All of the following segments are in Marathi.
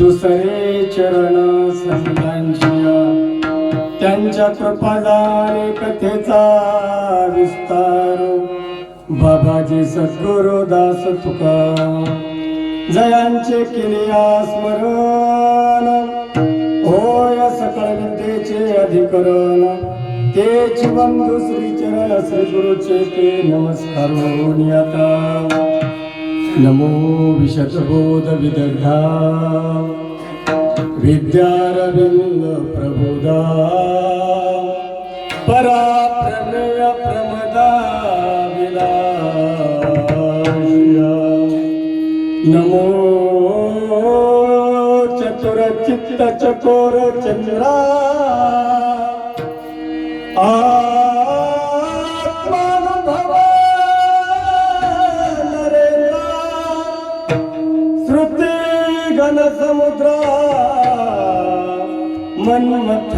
दुसरे चरण संतांच्या त्यांच्या कृपादाने कथेचा विस्तार बाबाजी सद्गुरु दास तुका जयांचे केलिया स्मरण होय सकळ विद्येचे अधिकरण तेच बंधू श्रीचरण श्री गुरुचे ते नमस्कार आता नमो विशतबोध विदग्धा विद्यारविंद प्रबोधा परा प्रमेय प्रमदा विलासिया नमो चतुर चित्त चकोर चंद्रा आत्मानुभव नरेंद्र श्रुती घन समुद्र मनमथ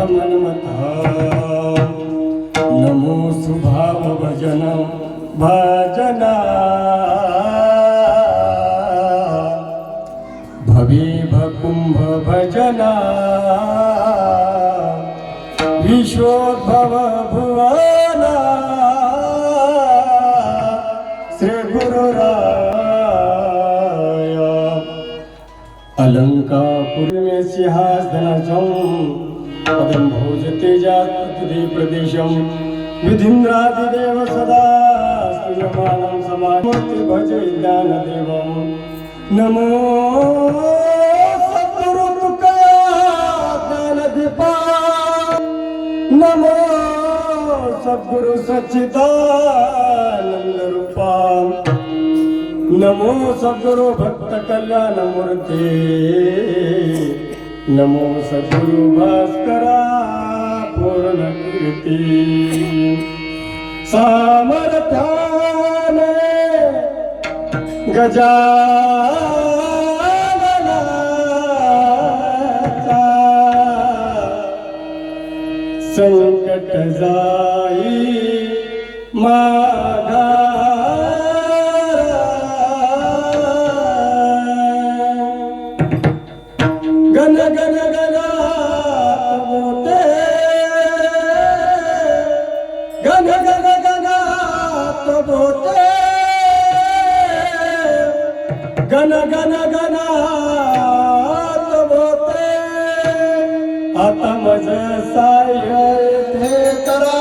नमो सुभाव भजन भजना भवीभ कुंभ भजना विश्वोद्भव भुवना श्री गुरुराय अलंकापुर में सिंहासनाचं पदं भोजते जातुदे प्रदेशं विधिन्द्रादिदेव सदा स्तूयमानं समामूर्ति भजे ज्ञानदेवं नमो सद्गुरु तुका ज्ञानदीपा नमो सद्गुरु सच्चिदानंद रूपा नमो सद्गुरु भक्त कल्याण मूर्ती नमो सद्गुरु भास्करा पूर्ण कीर्ती सामर्थ्याने गजाननाचा संकट जाई माघारा गण गण गणात बोते गण गण गणात बोते गण गण गणात बोते आता मज साह्य ते करा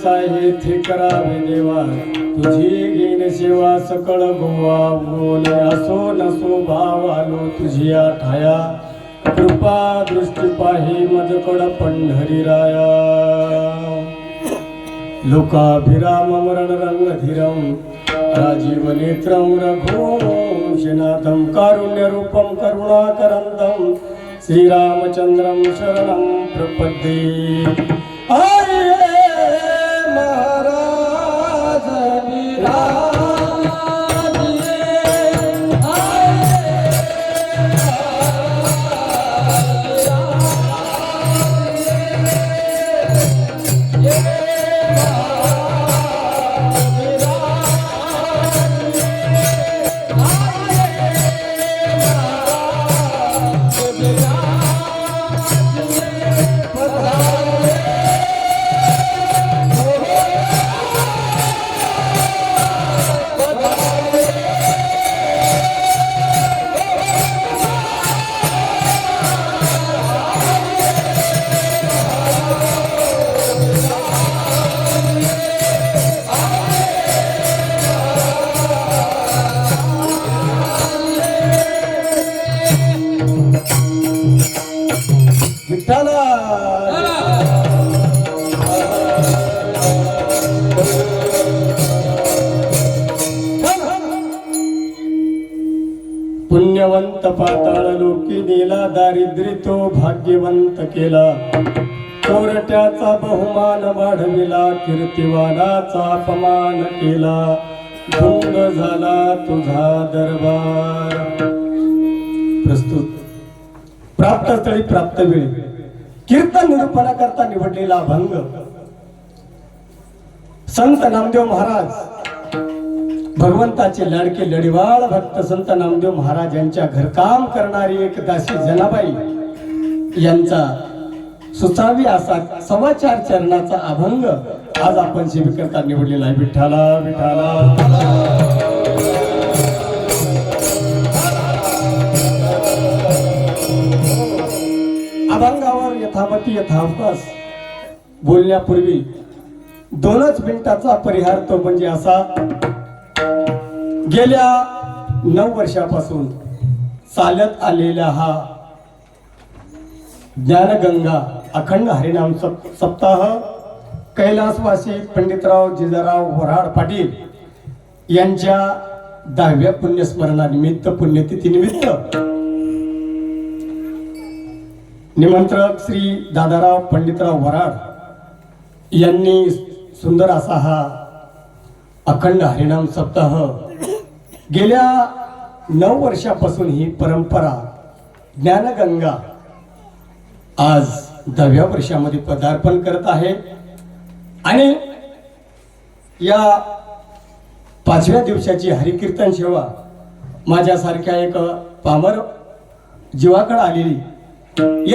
साहित्य करावे देवा तुझी घेण सेवा सकळ गोवा बोले असो नसो भाव आलो तुझी ठाया कृपा दृष्टी पाही मजकड पंढरी राया लोकाभिराम मरण रंग धीरम राजीव नेत्रम रघुवंशनाथम कारुण्य रूपम करुणाकरंदम श्रीरामचंद्रम शरणम प्रपद्ये महाराज पुण्यवंत पाताळ लोकी नेला, दारिद्र्य तो भाग्यवंत केला. चोरट्याचा बहुमान वाढविला, कीर्तिवानाचा अपमान केला. भंग झाला तुझा दरबार. प्रस्तुत प्राप्त स्थळी प्राप्त वेळी कीर्तन निरूपणाकरता निवडलेला अभंग संत नामदेव महाराज, भगवंताचे लाडके लढीवाळ भक्त संत नामदेव महाराज यांच्या घरकाम करणारी एक दासी जनाबाई यांचा सुचावी असा 4.25 चरणाचा अभंग आज आपण सेवेकरता निवडलेला आहे. विठ्ठला विठ्ठला. अभंगावर यथामती यथावकाश बोलण्यापूर्वी 2च मिनिटाचा परिहार, तो म्हणजे असा. गेल्या 9 वर्षापासून चालत आलेला हा ज्ञानगंगा अखंड हरिनाम सप्ताह कैलासवासी पंडितराव जिजाराव वराड पाटील यांच्या 10व्या पुण्यस्मरणानिमित्त, पुण्यतिथीनिमित्त निमंत्रक श्री दादाराव पंडितराव वराड यांनी सुंदर असा हा अखंड हरिनाम सप्ताह गेल्या 9 वर्षापासून ही परंपरा ज्ञानगंगा आज 10व्या वर्षामध्ये पदार्पण करत आहे. आणि या 5व्या दिवसाची हरिकीर्तन सेवा माझ्यासारख्या एक पामर जीवाकडे आलेली.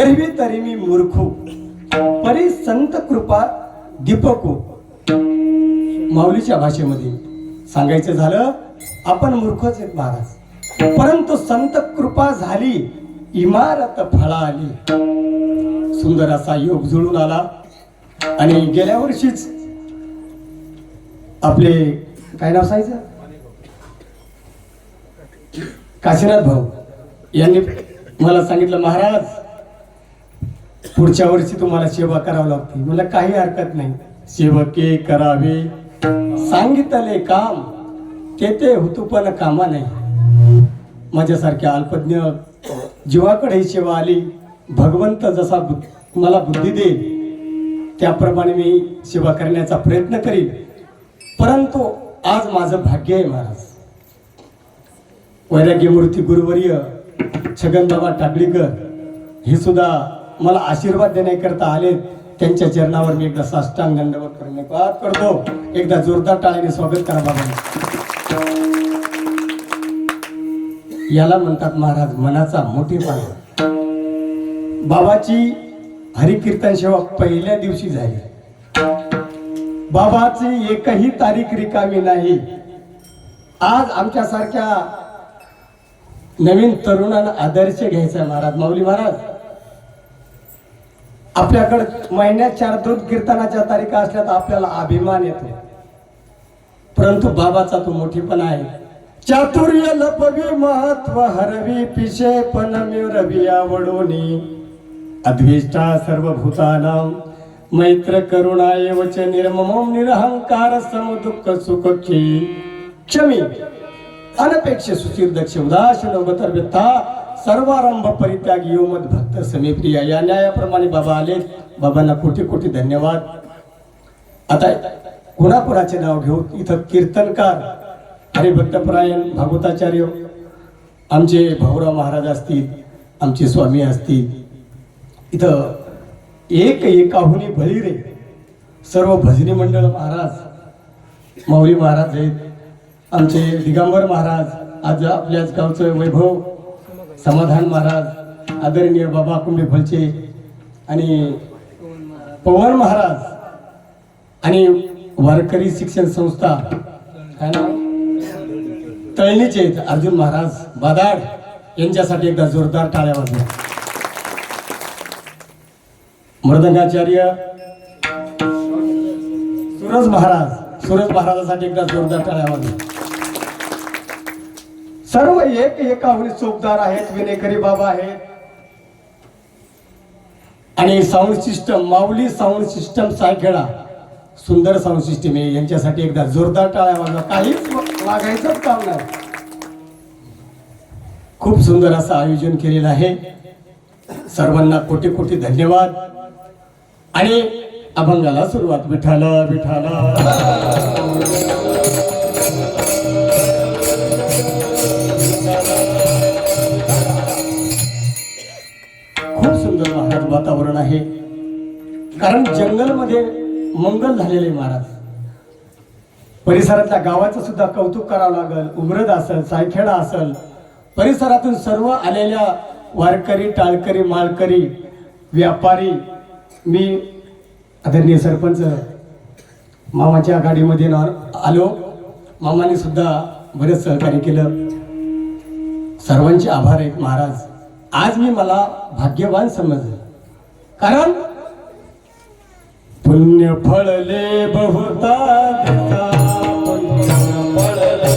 एरवी तरी मी मूर्खू परी संत कृपा दीपकू. माऊलीच्या भाषेमध्ये सांगायचं झालं, आपण मूर्खच आहेत महाराज, परंतु संत कृपा झाली, इमारत फळाली. सुंदर असा योग जुळून आला. आणि गेल्या वर्षीच आपले काय नाव सांगायचं, काशीनाथ भाऊ यांनी मला सांगितलं, महाराज पुढच्या वर्षी तुम्हाला सेवा करावी लागते. मला काही हरकत नाही, सेवके करावे सांगितले काम, ते होतो पण कामा नाही. माझ्यासारख्या अल्पज्ञ जीवाकडे ही सेवा आली. भगवंत जसा मला बुद्धी देईल त्याप्रमाणे मी सेवा करण्याचा प्रयत्न करीन. परंतु आज माझं भाग्य आहे महाराज, वैराग्य मूर्ती गुरुवर्य छगनबाबा टाकळीकर हे सुद्धा मला आशीर्वाद देण्याकरता आले. त्यांच्या चरणावर मी एकदा साष्टांग दंडवत करण्यात करतो. एकदा जोरदार टाळ्याने स्वागत करा बाबा. याला म्हणतात महाराज मनाचा मोठेपणा. बाबाची हरिकीर्तन सेवा पहिल्या दिवशी झाली. बाबाची एकही तारीख रिकामी नाही. आज आमच्यासारख्या नवीन तरुणांना आदर्श घ्यायचा महाराज. माऊली महाराज, आपल्याकडे महिन्यात 4-2 कीर्तनाच्या तारीखा असल्या तर आपल्याला अभिमान येतो, परंतु बाबाचा तो मोठेपणा आहे. चातुर्य लपवी महत्व हरवी पिशे पण मिरवी आवडोनी अद्विष्टा सर्वभूतानां मैत्र करुणा एवच निर्ममो निरहंकार समदुःख सुख क्षमी अनपेक्ष सुचिर दक्ष उदासीन उगतर व्यथा सर्वारंभ परित्याग योमद भक्त समीप्रिया. या न्यायाप्रमाणे बाबा आले. बाबांना कोटी कोटी धन्यवाद. आता कुणाकुणाचे नाव घेऊ. इथं कीर्तनकार हरिभक्तपरायण भागवताचार्य आमचे भाऊराव महाराज असतील, आमचे स्वामी असतील. इथं एकाहुनी बळीरे सर्व भजनी मंडळ महाराज, माऊली महाराज आहेत, आमचे दिगंबर महाराज, आज आपल्याच गावचं वैभव समाधान महाराज, आदरणीय बाबा कुंभे फलचे आणि पवन महाराज आणि वारकरी शिक्षण संस्था काय नाव तळणीचे अर्जुन महाराज बादाड यांच्यासाठी एकदा जोरदार टाळ्या वाजल्या. मृदंगाचार्य सूरज महाराजासाठी एकदा जोरदार टाळ्या वाजल्या. सर्व एकाहुनी चोपदार आहेत, विनेकरी बाबा आहेत. आणि साऊंड सिस्टम माऊली साऊंड सिस्टम सायखेडा सुंदर साऊंड सिस्टम आहे. यांच्यासाठी एकदा जोरदार टाळ्या वाजवा. काहीच लागायचंच काम नाही. खूप सुंदर असं आयोजन केलेलं आहे. सर्वांना कोटी कोटी धन्यवाद. आणि अभंगाला सुरुवात. विठाला विठाला खूप सुंदर महाराज वातावरण आहे. कारण जंगलमध्ये मंगल झालेले महाराज. परिसरातल्या गावाचं सुद्धा कौतुक करावं लागेल. उमरद असेल, सायखेडा असेल, परिसरातून सर्व आलेल्या वारकरी, टाळकरी, माळकरी, व्यापारी, मी आदरणीय सरपंच मामाच्या गाडीमध्ये आलो. मामाने सुद्धा बरेच सहकार्य केलं. सर्वांचे आभार आहेत महाराज. आज मी मला भाग्यवान समजलं. कारण पुण्य फळले बहुता देता, पुण्य फळले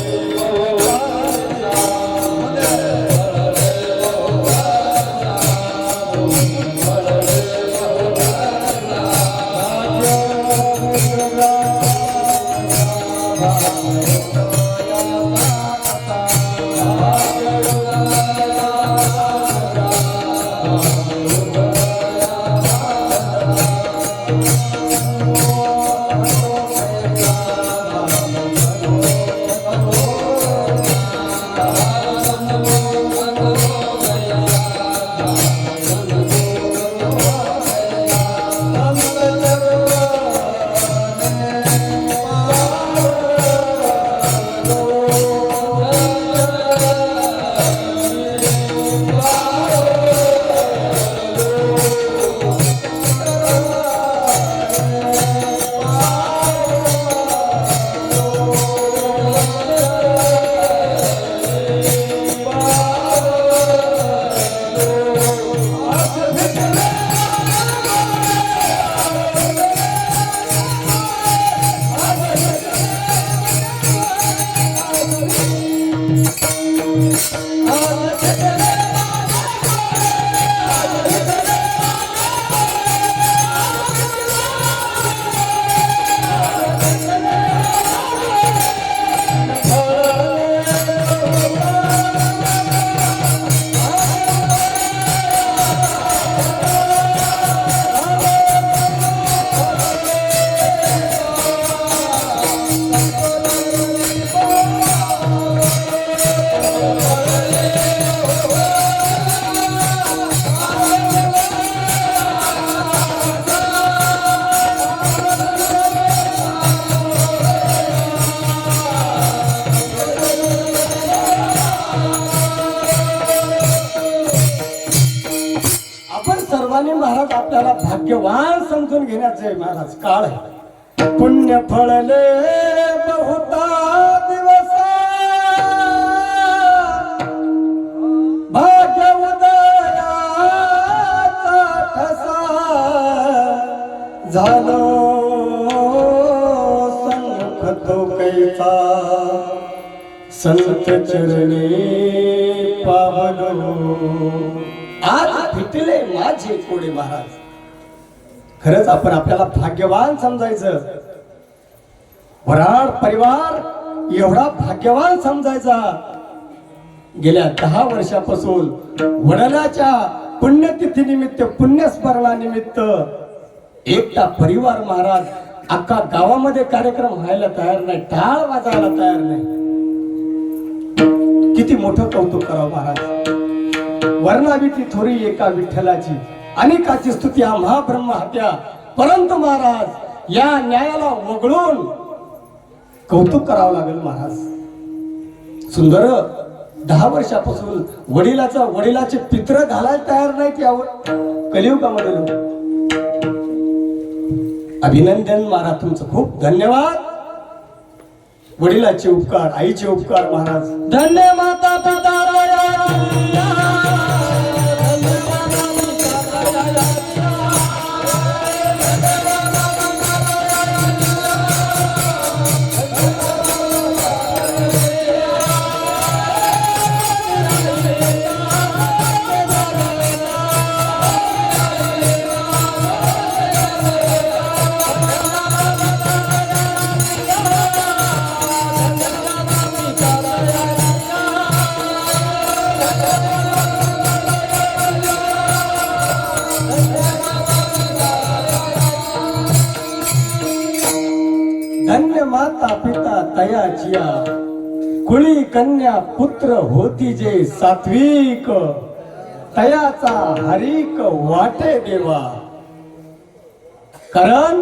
महाराज आपल्याला भाग्यवान समजून घेण्याचे महाराज काळ आहे. पुण्य फळले बहुता दिवस, भाग्य उदयाचा ठसा, झालो संख तो कैसा, संत चरणी पावलो. आज फिटले माझे कोडे महाराज. खरंच आपण आपल्याला भाग्यवान समजायचं. वराड परिवार एवढा भाग्यवान समजायचा. गेल्या 10 वर्षापासून वडिलाच्या पुण्यतिथीनिमित्त, पुण्यस्मरणानिमित्त एकटा परिवार महाराज अख्खा गावामध्ये कार्यक्रम व्हायला तयार नाही, टाळ वाजायला तयार नाही. किती मोठं कौतुक करावं महाराज. वर्णावी ती थोरी एका विठ्ठलाची, अनेकाची स्तुती हा महाब्रह्म हत्या. परंतु महाराज या न्यायाला वगळून कौतुक करावं लागेल महाराज. सुंदर 10 वर्षापासून वडिलाचे पित्र घालायला तयार नाहीत. यावर कलियुगामध्ये अभिनंदन महाराज, तुमचं खूप धन्यवाद. वडिलाचे उपकार, आईचे उपकार महाराज. धन्य माता पिता माता पिता तयाचिया कुळी कन्या पुत्र होती जे सात्विक तयाचा हरिक वाटे देवा. कारण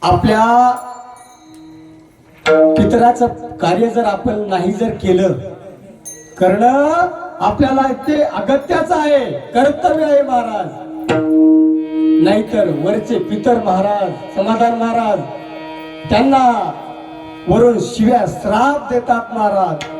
आपल्या पितराचं कार्य जर आपण नाही जर केलं करणं आपल्याला ते अगत्याचं आहे, कर्तव्य आहे महाराज. नाहीतर वरचे पितर महाराज समाधान महाराज त्यांना वरून शिव्या श्राप देतात महाराज.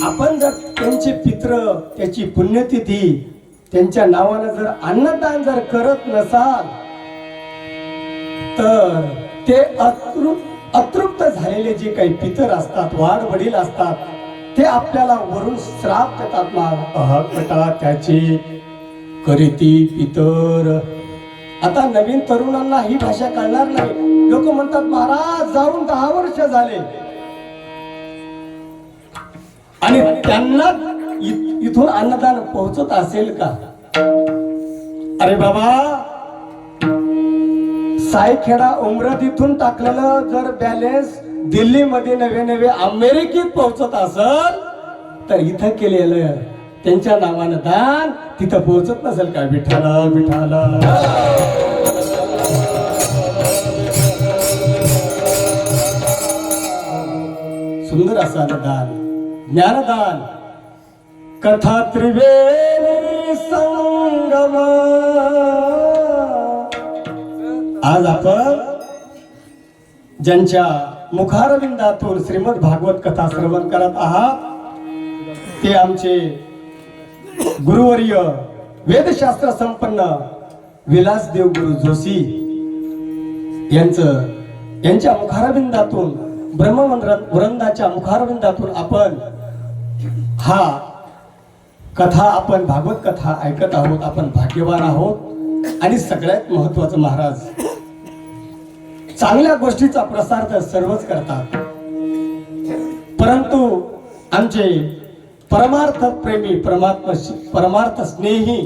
आपण जर त्यांचे पित्र त्याची पुण्यतिथी त्यांच्या नावानं जर अन्नदान जर करत नसाल तर ते अतृप्त झालेले जे काही पितर असतात वाढ वडील असतात ते आपल्याला वरून श्राप देतात. अहकटा त्याची करीती पितर. आता नवीन तरुणांना ही भाषा कळणार नाही. लोक म्हणतात महाराज जाऊन 10 वर्ष झाले आणि त्यांना इथून अन्नदान पोहोचत असेल का? अरे बाबा सायखेडा उमरत इथून टाकलेलं जर बॅलेन्स दिल्लीमध्ये नवे अमेरिकेत पोहोचत असेल तर इथं केलेलं त्यांच्या नावानं दान तिथं पोहोचत नसेल का? विठाला विठाला. सुंदर असा दान ज्ञानदान. कथा त्रिवेणी संगम. आज आपण ज्यांच्या मुखारविंदातून श्रीमद भागवत कथा श्रवण करत आहात ते आमचे गुरुवर्य वेदशास्त्र संपन्न विलासदेव गुरु जोशी यांच्या मुखारविंदातून ब्रह्मवृंदाच्या मुखारविंदातून आपण हा कथा आपण भागवत कथा ऐकत आहोत. आपण भाग्यवान आहोत. आणि सगळ्यात महत्वाचं महाराज चांगल्या गोष्टीचा प्रसार तर सर्वच करतात परंतु आमचे परमार्थ प्रेमी परमार्थ स्नेही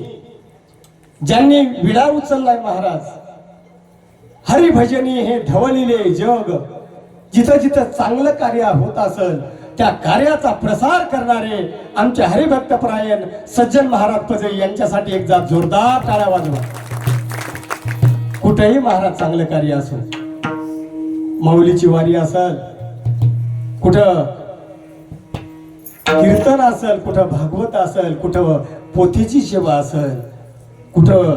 ज्यांनी विडा उचललाय महाराज हरिभजनी हे धवलिले जग. जिथं जिथं चांगलं कार्य होत असेल त्या कार्याचा प्रसार करणारे आमचे हरिभक्तपरायण सज्जन महाराज पजई यांच्यासाठी एक जात जोरदार टाळ्या वाजवा. कुठेही महाराज चांगलं कार्य असो, माऊलीची वारी असेल, कुठं कीर्तन असेल, कुठं भागवत असेल, कुठं पोथीची सेवा असेल, कुठं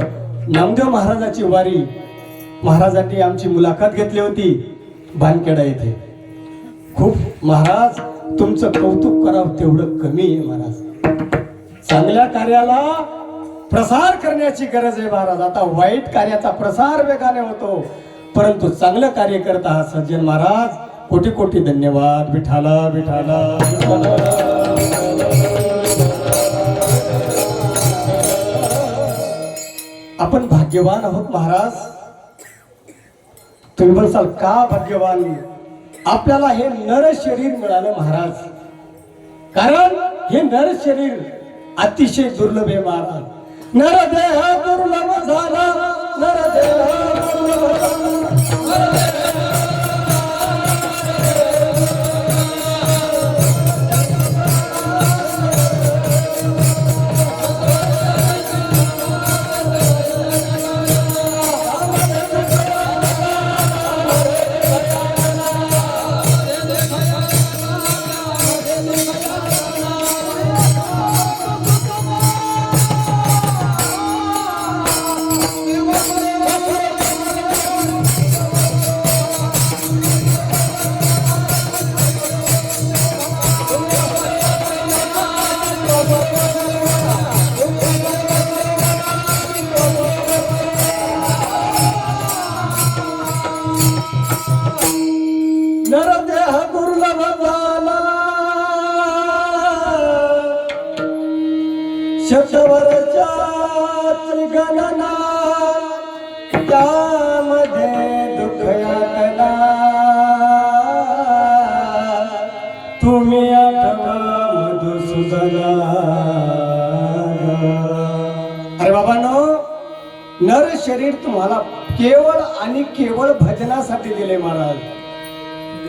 नामदेव महाराजाची वारी. महाराजांनी आमची मुलाखत घेतली होती बानखेडा येथे. खूप महाराज तुमचं कौतुक करावं तेवढं कमी आहे महाराज. चांगल्या कार्याला प्रसार करण्याची गरज आहे महाराज. आता वाईट कार्याचा प्रसार वेगाने होतो परंतु चांगलं कार्य करत आहात सज्जन महाराज. कोटी कोटी धन्यवाद. विठाला विठाला. आपण भाग्यवान आहोत महाराज. तुम्ही म्हणसाल का भाग्यवान? आपल्याला हे नर शरीर मिळालं महाराज. कारण हे नर शरीर अतिशय दुर्लभ आहे महाराज. नरदेह दुर्लभ झाला, नरदेह दुर्लभ झाला. शतवर्षाची गणना त्यामध्ये दुःख यातना तुम्ही आठवा मधुसूदना. अरे बाबांनो, नर शरीर तुम्हाला केवळ आणि केवळ भजनासाठी दिले महाराज.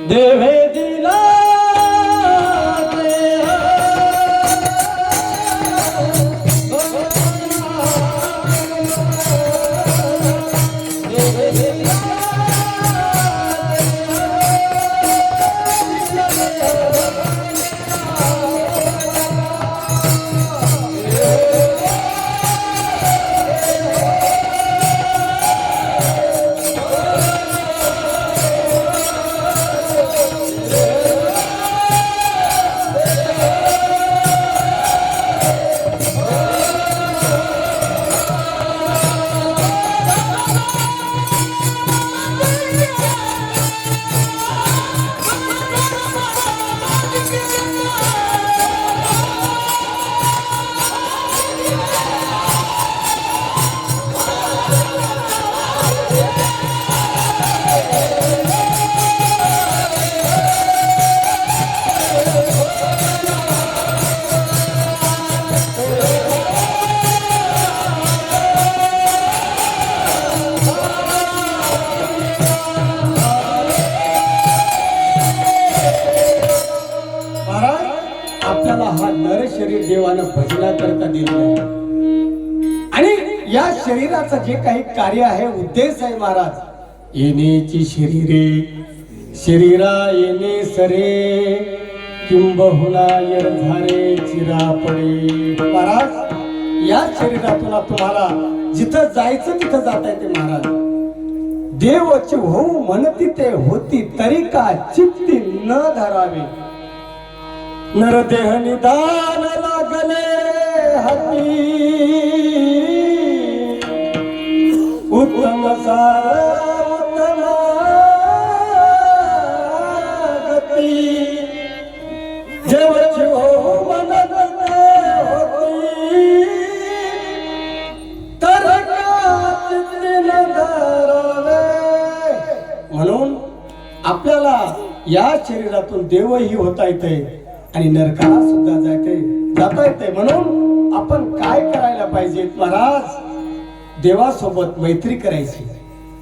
देवे दिला देवानं भजना करता दिलं आणि या शरीराचं जे काही कार्य आहे, उद्देश आहे महाराज, येण्याची शरीरे शरीरा येणे सरे किंबहुना यर झारे चिरा पडे. महाराज, या शरीरातून तुम्हाला जिथं जायचं तिथं जाता येते महाराज. देवची होऊ म्हणती ते होती तरी का चित्ती न धरावे. नरदेह निदान लागले हाती उत्तम सार उत्तम गती. जेवची हो मनत होती तर का चित्ती न धरावे. म्हणून आपल्याला या शरीरातून देवही होता येते आणि नरकाला सुद्धा जाता येते. म्हणून आपण काय करायला पाहिजे महाराज? देवासोबत मैत्री करायची,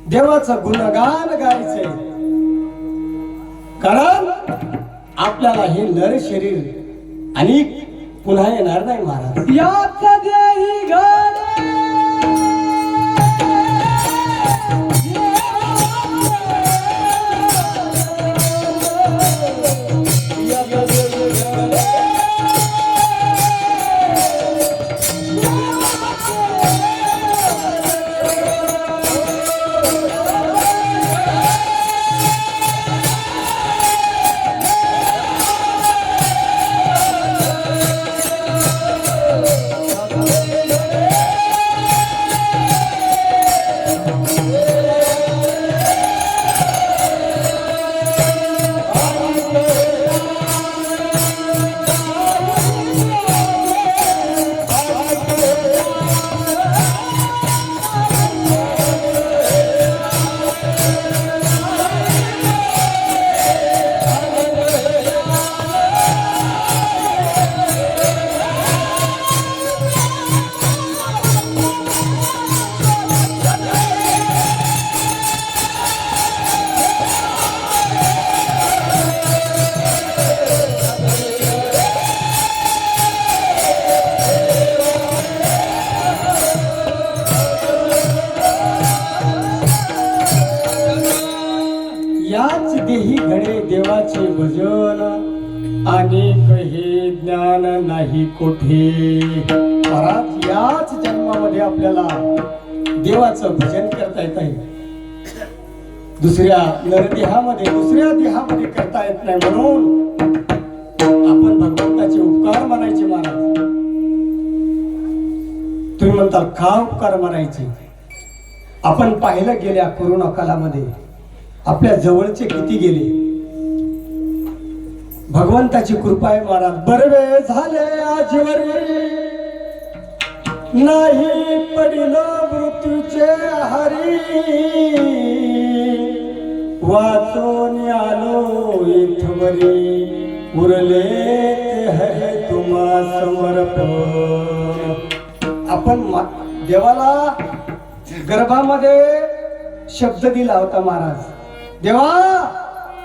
देवाचं गुणगान गायचे. कारण आपल्याला हे नर शरीर आणि पुन्हा येणार नाही महाराज. याचा देही घडे देही घडे देवाचे भजन आणि हे ज्ञान नाही कोठे. महाराज, याच जन्मामध्ये आपल्याला देवाचं भजन करता येत आहे. दुसऱ्या नरदेहामध्ये दुसऱ्या देहामध्ये करता येत नाही. म्हणून आपण भगवंताचे उपकार म्हणायचे महाराज. तुम्ही म्हणता का उपकार म्हणायचे? आपण पाहिलं गेल्या कोरोना कालामध्ये आपल्या जवळचे किती गेले. भगवंताची कृपा आहे महाराज. बरवे झाले आजवरी नाही पडिलो मृत्यूचे आहारी वाचून आलो इथवरी उरले ते हरे तुम्हा समर्पण. आपण देवाला गर्भामध्ये शब्द दिला होता महाराज, देवा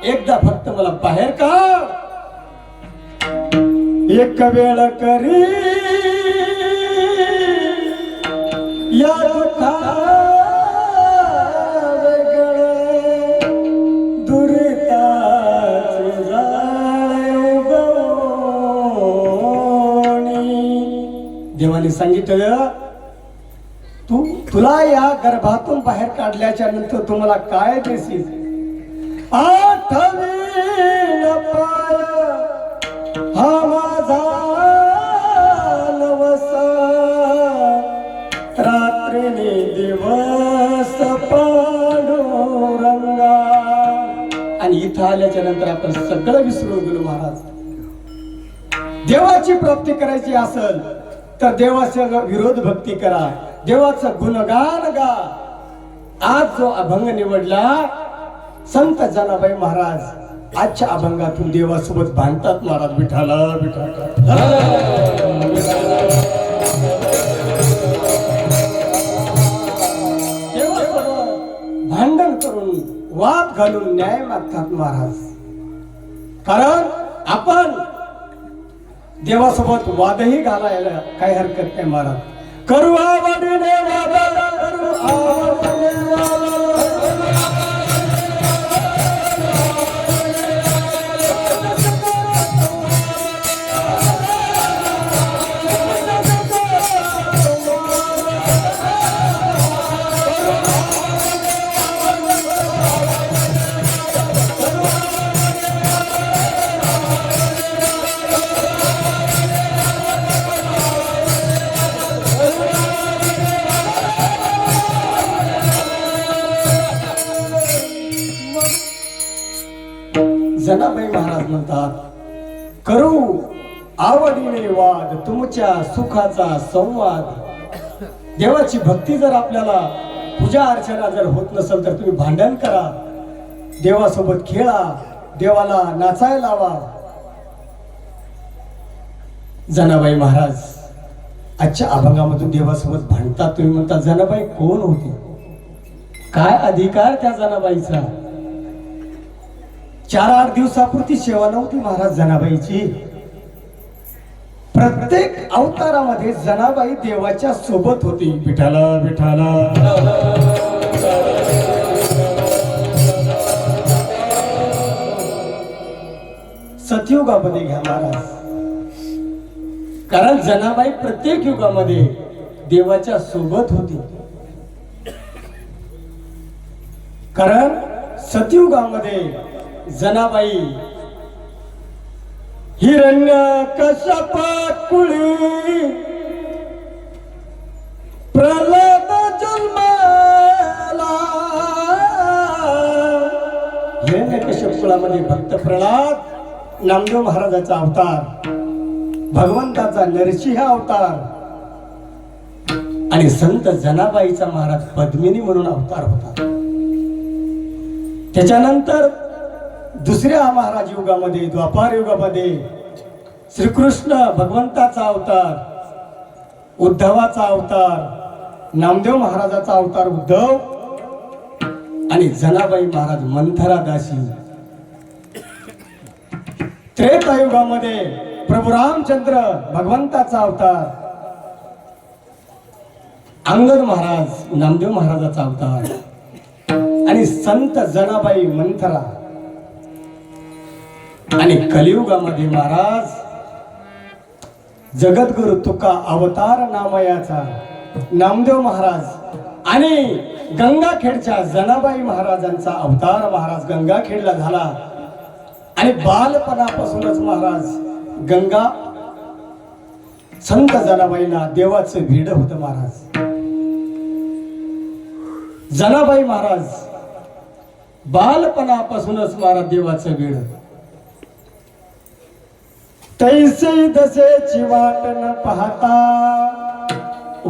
एकदा फक्त मला बाहेर काढ. एक वेळ करी या दुःखा वेगळे दुरिताचे जाळे उगवणी. देवाने सांगितलं तुला या गर्भातून बाहेर काढल्याच्या नंतर तुम्हाला काय देशील. आठवीन पाय हा माझा नवस रात्रीने दिवस पांडुरंगा. आणि इथं आल्याच्या नंतर आपण सगळं विसरून गेलो महाराज. देवाची प्राप्ती करायची असेल तर देवाचा विरोध भक्ती करा, देवाचं गुणगान गा. आज जो अभंग निवडला संत जनाबाई महाराज आजच्या अभंगातून देवासोबत भांडतात महाराज. विठाला विठाला देवासोबत भांडण करून वाद घालून न्याय मागतात महाराज. कारण आपण देवासोबत वादही घालायला काही हरकत नाही महाराज. करू आवडीने वाद, करू आवडीने वाद. जनाबाई महाराज म्हणतात करू आवडीने वाद तुमच्या सुखाचा संवाद. देवाची भक्ती जर आपल्याला पूजा अर्चना जर होत नसेल तर तुम्ही भांडण करा, देवासोबत खेळा, देवाला नाचायला लावा. जनाबाई महाराज आजच्या अभंगामधून देवासोबत भांडतात. तुम्ही म्हणता जनाबाई कोण होती, काय अधिकार त्या जनाबाईचा. 4-8 दिवसापुरती सेवा नव्हती महाराज जनाबाईची. प्रत्येक अवतारामध्ये जनाबाई देवाच्या सोबत होती. विठाला विठाला सतयुगामध्ये घ्या महाराज. कारण जनाबाई प्रत्येक युगामध्ये देवाच्या सोबत होती. कारण सतयुगामध्ये जनाबाई हिरण्य कश्यप कुळी प्रल्हाद जन्माला. हिरण्य कश्यप कुळामध्ये भक्त प्रल्हाद नामदेव महाराजाचा अवतार, भगवंताचा नरसिंह अवतार आणि संत जनाबाईचा महाराज पद्मिनी म्हणून अवतार होता. त्याच्यानंतर दुसऱ्या महाराज युगामध्ये द्वापार युगामध्ये श्रीकृष्ण भगवंताचा अवतार, उद्धवाचा अवतार, नामदेव महाराजाचा अवतार उद्धव आणि जनाबाई महाराज मंथरा दासी. त्रेतायुगामध्ये प्रभू रामचंद्र भगवंताचा अवतार, अंगद महाराज नामदेव महाराजाचा अवतार आणि संत जनाबाई मंथरा. आणि कलियुगामध्ये महाराज जगद्गुरु तुका अवतार नामयाचा नामदेव महाराज आणि गंगाखेडच्या जनाबाई महाराजांचा अवतार महाराज गंगाखेडला झाला. आणि बालपणापासूनच महाराज गंगा संत जनाबाईला देवाचं भिड होतं महाराज. जनाबाई महाराज बालपणापासूनच महाराज देवाचं भिड. तैसे दसेची वाट न पाहता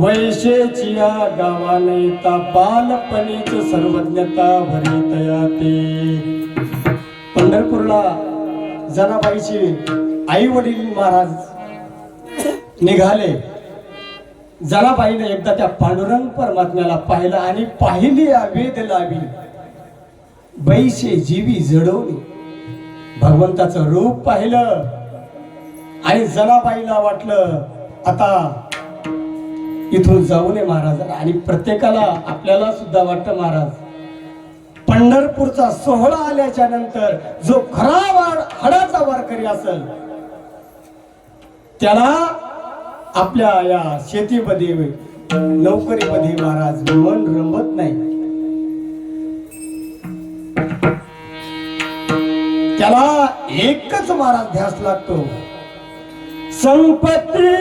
वैशेची या गावाने ता बालपणीच सर्वज्ञता भरितया ते. पंढरपूरला जनाबाईचे आई वडील महाराज निघाले. जनाबाईने एकदा त्या पांडुरंग परमात्म्याला पाहिलं आणि पाहिली वेद लावी बैशे जीवी जडवली. भगवंताचं रूप पाहिलं आणि जनाबाईला वाटलं आता इथून जाऊ नये महाराज. आणि प्रत्येकाला आपल्याला सुद्धा वाटतं महाराज पंढरपूरचा सोहळा आल्याच्या नंतर जो खरा हाडाचा वारकरी असेल त्याला आपल्या या शेतीमध्ये नोकरीमध्ये महाराज मन रमत नाही. त्याला एकच महाराज ध्यास लागतो संपत्ती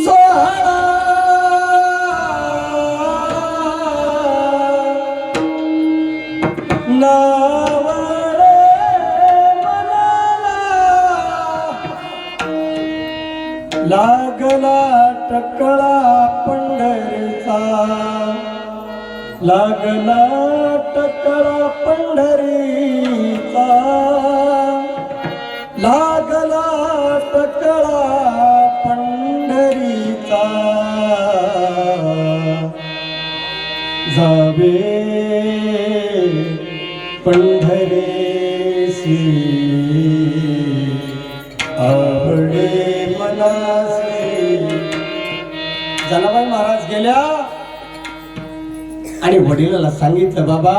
सोहळा नावारे मनाला लागला टकळा पंढरीचा. लागला टकळा पंढरीचा. लागला टकळा पंढरीचा. जावे पंढरेसी आवडे मनासी. जनाबाई महाराज गेल्या आणि वडिलाला सांगितलं बाबा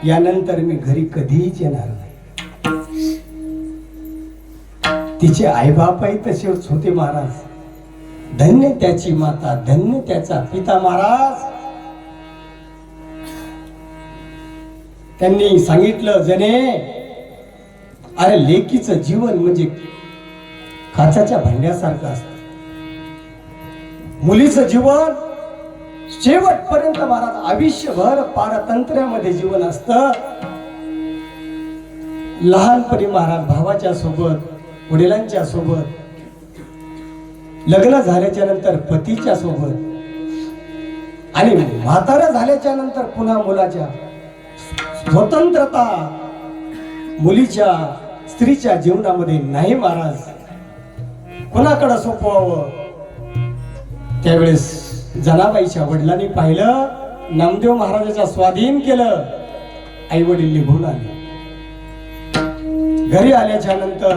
यानंतर मी घरी कधीच येणार नाही. तिचे आईबापही तसेच होते महाराज. धन्य त्याची माता, धन्य त्याचा पिता महाराज. त्यांनी सांगितलं जने अरे लेकीचं जीवन म्हणजे काचेच्या भांड्यासारखं असतं. मुलीचं जीवन शेवटपर्यंत महाराज आयुष्यभर पारतंत्र्यामध्ये जीवन असतं. लहानपणी महाराज भावाच्या सोबत वडिलांच्या सोबत, लग्न झाल्याच्या नंतर पतीच्या सोबत आणि म्हातारा झाल्याच्या नंतर पुन्हा मुलाच्या. स्वतंत्रता मुलीच्या स्त्रीच्या जीवनामध्ये नाही महाराज. कोणाकडे सोपवावं. त्यावेळेस जनाबाईच्या वडिलांनी पाहिलं नामदेव महाराजाच्या स्वाधीन केलं. आई वडील निघून आले. घरी आल्याच्या नंतर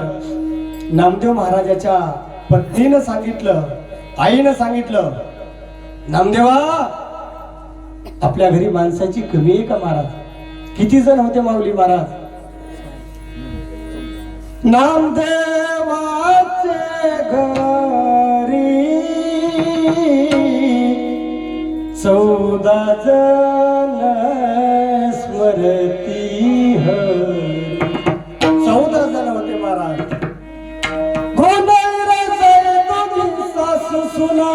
नामदेव महाराजाच्या पत्नीनं सांगितलं, आईनं सांगितलं नामदेवा आपल्या घरी माणसाची कमी आहे का महाराज. किती जण होते माऊली महाराज. नामदेवाचे घरी 14 जण स्मरती हरी. 14 जण होते महाराज. सासू सुना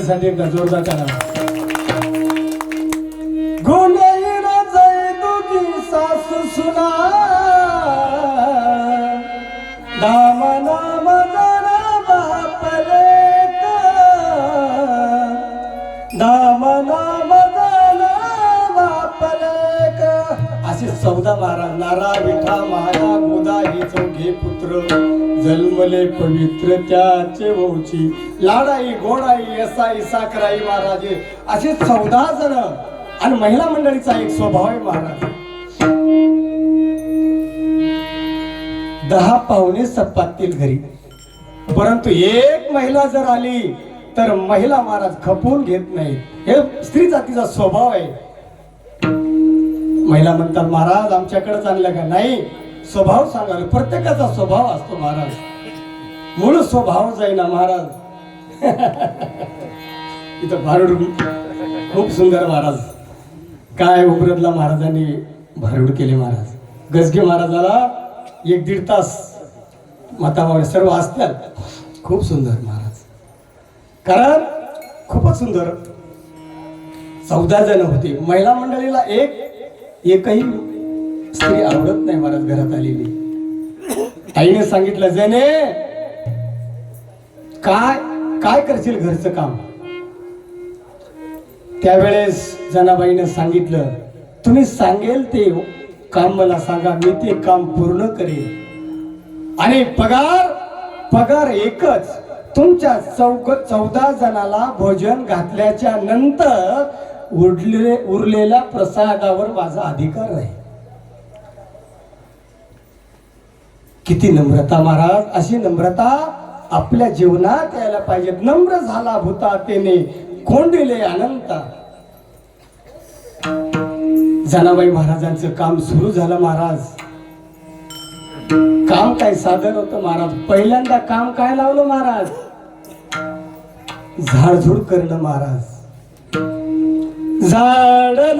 साठी एकदा जोरदार करा. गोंधळीला जाई दोघी सासू सुना दाम नाम जरा बापले का चौदा महाराज नारा विठा माया गोदा ही चौघे पुत्र जन्मले पवित्र त्याचे वंशी लाडाई गोडाई असाई साखराई महाराजे असे 14 जण आणि महिला मंडळीचा एक स्वभाव आहे महाराज. 10 पाहुणे सपातील घरी, परंतु एक महिला जर आली तर महिला महाराज खपवून घेत नाही. हे स्त्री जातीचा स्वभाव आहे. महिला म्हणतात महाराज आमच्याकडेच आणलं का? नाही, स्वभाव सांगाल. प्रत्येकाचा स्वभाव असतो महाराज, मूळ स्वभाव जाईना महाराज. इथं भारूड खूप सुंदर महाराज. काय उमरदला महाराजांनी भारूड केले महाराज. गजगे महाराजाला 1-1.5 तास मातावर सर्व असतात. खूप सुंदर महाराज, कारण खूपच सुंदर. 14 जण होते. महिला मंडळीला एकही स्त्री आवडत नाही महाराज घरात आलेली. आईने सांगितलं जने काय करशील घरचं काम. त्यावेळेस जनाबाईने सांगितलं तुम्ही सांगेल ते काम मला सांगा, मी ते काम पूर्ण करेन. आणि पगार एकच. तुमच्या 14 जणाला भोजन घातल्याच्या नंतर उरलेल्या प्रसादावर माझा अधिकार आहे. किती नम्रता महाराज. अशी नम्रता आपल्या जीवनात यायला पाहिजे. नम्र झाला भूता तेने कोंडिले अनंता. जनाबाई महाराजांचं काम सुरू झालं महाराज. काम काय साधन होतं महाराज. पहिल्यांदा काम काय लावलं महाराज? झाडझूड करणं महाराज. झाडलं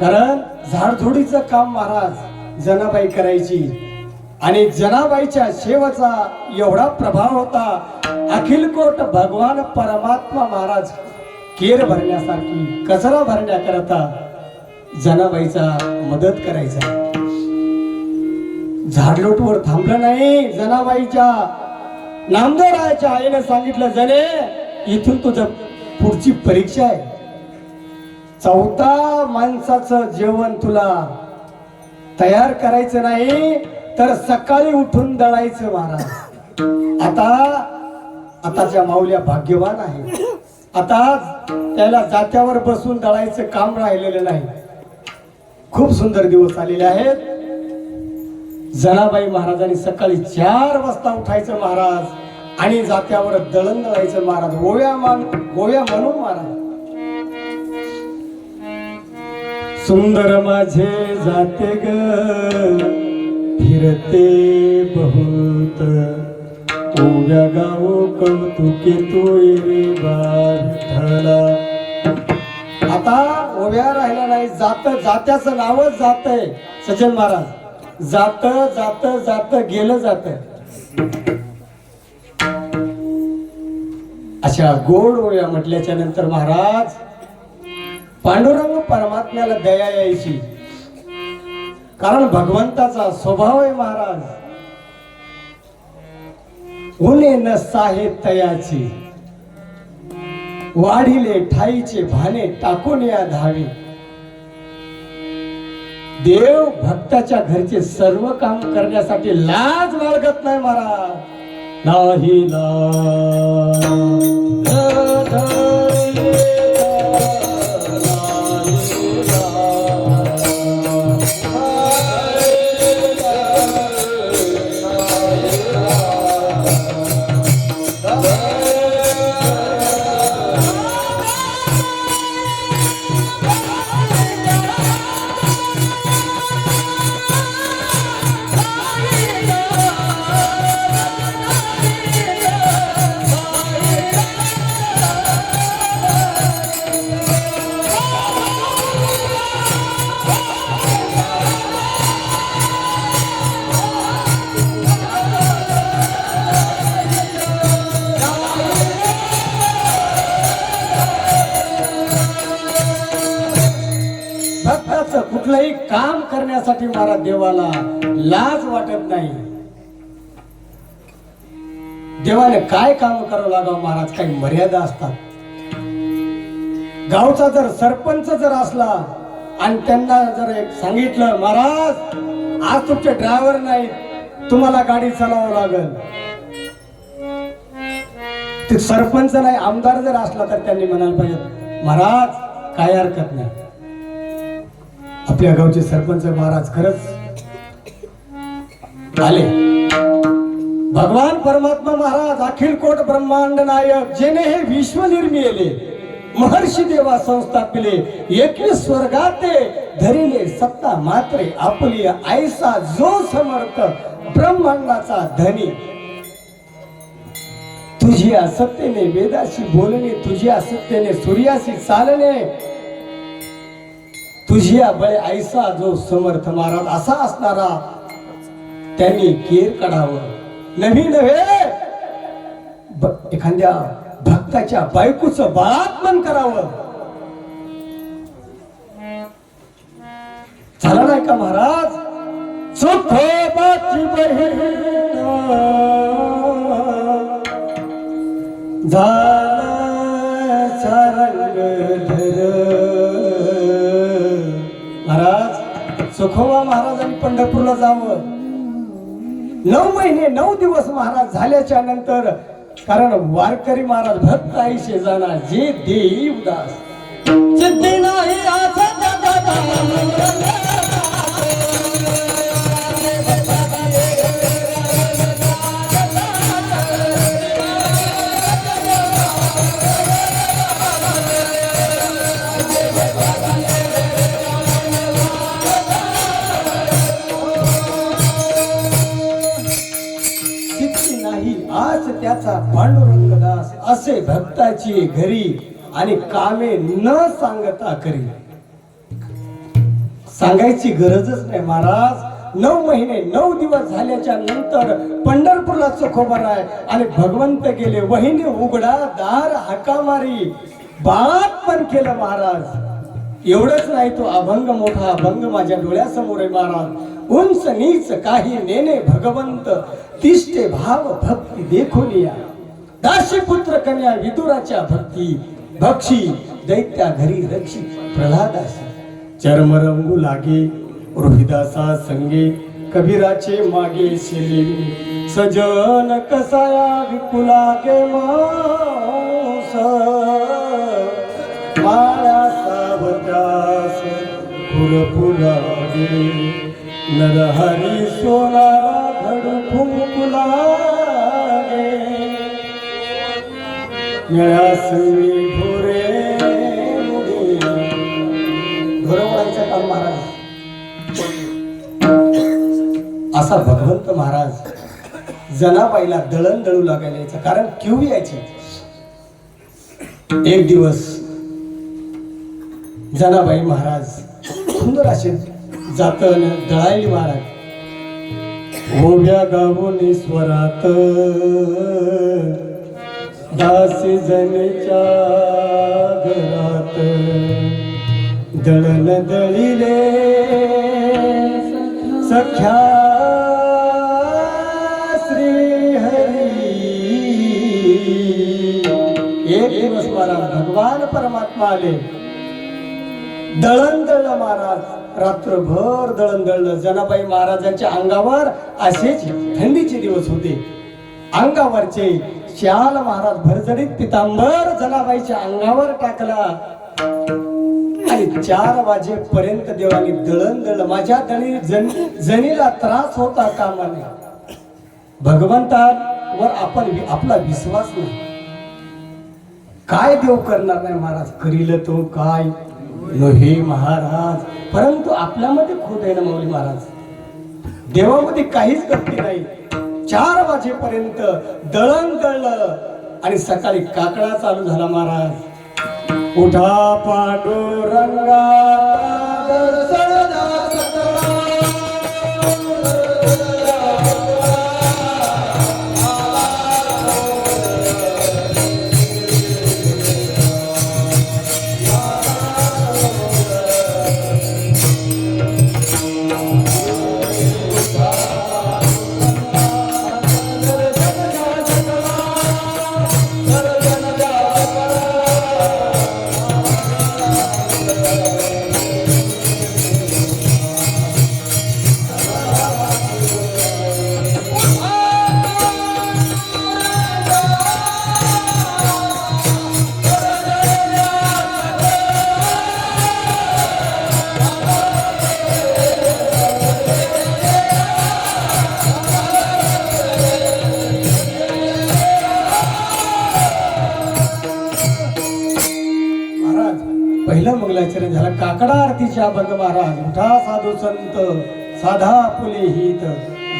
कारण झाडझुडीचं काम महाराज जनाबाई करायची. आणि जनाबाईच्या सेवेचा एवढा प्रभाव होता. अखिल कोट भगवान परमात्मा महाराज केर भरण्यासारखी कचरा भरण्याकरता जनाबाईचा मदत करायचा. झाडलोटवर थांबलं नाही. जनाबाईच्या नामदेवरायाच्या आईने सांगितलं जने इथून तुझं पुढची परीक्षा आहे. 14 माणसाचं जेवण तुला तयार करायचं नाही तर सकाळी उठून दळायचं महाराज. आताच्या माऊल्या भाग्यवान आहे. आता त्याला जात्यावर बसून दळायचं काम राहिलेलं नाही. खूप सुंदर दिवस आलेले आहेत. जनाबाई महाराजांनी सकाळी 4 वाजता उठायचं महाराज आणि जात्यावर दळण दळायचं महाराज. गोव्या म्हणून महाराज. सुंदर माझे जाते ग फिरते बहुत ओव्या गाव कौतुके तोय रे बाळा. आता ओव्या राहिला नाही. जात्याचं नावच जातंय सज्जन महाराज. जात गेलं जात. अशा गोड ओव्या म्हटल्याच्या नंतर महाराज पांडुरंग परमात्म्याला दया यायची. कारण भगवंताचा स्वभाव आहे महाराज. उने न साहे तयाची वाढिले ठाईचे भाने टाकून या धावे. देव भक्ताच्या घरचे सर्व काम करण्यासाठी लाज बाळगत नाही महाराज. नाही काम करण्यासाठी महाराज देवाला लाज वाटत नाही. देवाने काय काम करावं लागावं महाराज, काही मर्यादा असतात. गावचा जर सरपंच जर असला आणि त्यांना जर एक सांगितलं, महाराज आज तुमचे ड्रायव्हर नाहीत, तुम्हाला गाडी चालवावं लागेल. ते सरपंच नाही आमदार जर असला तर त्यांनी म्हणायला पाहिजे, महाराज काय हरकत नाही. आपल्या गावचे सरपंच महाराज खरंच आले. भगवान परमात्मा महाराज अखिल कोट ब्रह्मांड नायक जेने हे विश्व निर्मिले, महर्षी देवा संस्थापिले, एकवीस स्वर्गाते धरिले सत्ता मात्रे आपली, ऐसा जो समर्थ ब्रह्मांडाचा धनी. तुझी असत्यने वेदाशी बोलणे, तुझी असत्यने सूर्याशी चालणे, तुझी बळे ऐसा जो समर्थ. महाराज असा असणारा त्यांनी केर काढावं. नवी नव्हे एखाद्या भक्ताच्या बायकोचं बाळात्मन करावं. झालं नाही का महाराज? सुखोबाची बहीण झाला सारंगधर. महाराज सुखोबा महाराजांनी पंढरपूरला जावं. 9 महिने 9 दिवस महाराज झाल्याच्या नंतर, कारण वारकरी महाराज भक्त आईशे जाणार जे देई उदास. सिद्धी नाही त्याचा पांडुरंगदास असे भक्ताची घरी आणि कामे न सांगता करी. सांगायची गरजच नाही महाराज. 9 महिने 9 दिवस झाल्याच्या नंतर पंढरपूरला चोखोबा राय आणि भगवंत गेले. वहिनी उघडा दार हाका मारी, बात पण केलं महाराज. एवढंच नाही तो अभंग मोठा अभंग माझ्या डोळ्यासमोर आहे महाराज. उंच नीच काही नेने भगवंत, तिष्ठे भाव भक्ती देखोनिया. दाशी पुत्र कन्या विदुराच्या भक्ती, भक्षी दैत्या घरी रक्षी प्रल्हादासी. चर्म रंगू लागे रोहिदासा संगे, कबीराचे मागे शिले. सजन कसाया विपुला गे मांस, माळा सावत्यास फुलफुलागे. नरहरी सोनारा धड फुंकुलागे, निळासवी ढोरे ढोरवडायचा काम महाराज. असा भगवंत महाराज जनाबाईला दळण दळू लागायला यायचा, कारण क्यू यायची. एक दिवस जनाबाई महाराज सुंदर असे जातन दळायली महाराज. ओव्या गावोनी स्वरात दासी जनेच्या घरात, दळण दळिले सख्या श्री हरी. एक दिवस महाराज भगवान परमात्मा आले. दळण दळलं महाराज, रात्रभर दळण दळलं. जनाबाई महाराजांच्या अंगावर असेच थंडीचे दिवस होते. अंगावरचे शाल महाराज भरजडीत पितांबर जनाबाईच्या अंगावर टाकला आणि 4 वाजेपर्यंत देवानी दळण दळलं. माझ्या जनीला त्रास होता कामाने. भगवंतावर आपला विश्वास नाही. काय देव करणार नाही महाराज, करील तो काय नव्हे महाराज. परंतु आपल्यामध्ये खोट आहे ना माऊली महाराज. देवामध्ये काहीच गती नाही. 4 वाजेपर्यंत दळण दळलं आणि सकाळी काकडा चालू झाला महाराज. उठा पांडुरंगा पहिलं मंगलाचरण झालं. काकडा आरतीच्या अभंग महाराज. उठा साधू संत साधा फुले हित,